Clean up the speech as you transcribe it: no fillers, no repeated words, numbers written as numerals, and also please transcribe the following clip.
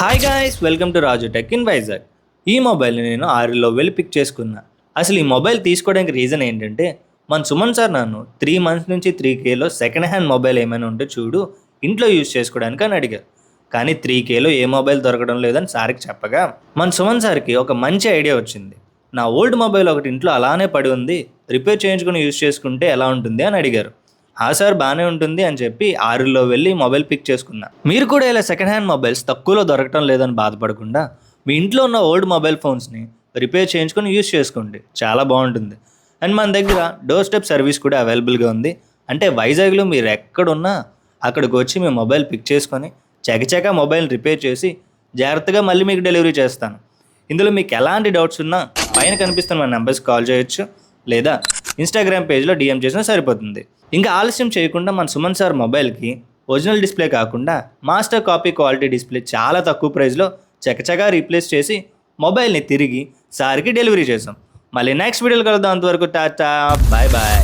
Hi guys, welcome to Raju tech in Vizag. ఈ మొబైల్ని నేను 6లో వెళ్ళి పిక్ చేసుకున్నా. అసలు ఈ మొబైల్ తీసుకోవడానికి రీజన్ ఏంటంటే, మన సుమన్ సార్ నన్ను 3 మంత్స్ నుంచి 3Kలో సెకండ్ హ్యాండ్ మొబైల్ ఏమైనా ఉంటే చూడు, ఇంట్లో యూజ్ చేసుకోవడానికి అని అడిగారు. కానీ 3Kలో ఏ మొబైల్ దొరకడం లేదని సార్కి చెప్పగా, మన సుమన్ సార్కి ఒక మంచి ఐడియా వచ్చింది. నా ఓల్డ్ మొబైల్ ఒకటి ఇంట్లో అలానే పడి ఉంది, రిపేర్ చేయించుకుని యూజ్ చేసుకుంటే ఎలా ఉంటుంది అని అడిగారు. సార్ బాగానే ఉంటుంది అని చెప్పి 6లో వెళ్ళి మొబైల్ పిక్ చేసుకున్నా. మీరు కూడా ఇలా సెకండ్ హ్యాండ్ మొబైల్స్ తక్కువలో దొరకటం లేదని బాధపడకుండా మీ ఇంట్లో ఉన్న ఓల్డ్ మొబైల్ ఫోన్స్ని రిపేర్ చేయించుకొని యూజ్ చేసుకోండి, చాలా బాగుంటుంది. అండ్ మన దగ్గర డోర్ స్టెప్ సర్వీస్ కూడా అవైలబుల్గా ఉంది. అంటే వైజాగ్లో మీరు ఎక్కడున్నా అక్కడికి వచ్చి మీ మొబైల్ పిక్ చేసుకొని చకచకా మొబైల్ రిపేర్ చేసి జాగ్రత్తగా మళ్ళీ మీకు డెలివరీ చేస్తాను. ఇందులో మీకు ఎలాంటి డౌట్స్ ఉన్నా పైన కనిపిస్తున్న మన నెంబర్స్కి కాల్ చేయొచ్చు, లేదా ఇన్స్టాగ్రామ్ పేజ్లో డిఎం చేసినా సరిపోతుంది. ఇంకా ఆలస్యం చేయకుండా మన సుమన్ సార్ మొబైల్కి ఒరిజినల్ డిస్ప్లే కాకుండా మాస్టర్ కాపీ క్వాలిటీ డిస్ప్లే చాలా తక్కువ ప్రైస్లో చకచకా రీప్లేస్ చేసి మొబైల్ని తిరిగి సార్కి డెలివరీ చేసాం. మళ్ళీ నెక్స్ట్ వీడియోలో కలుద్దాం. అంతవరకు టాటా, బాయ్ బాయ్.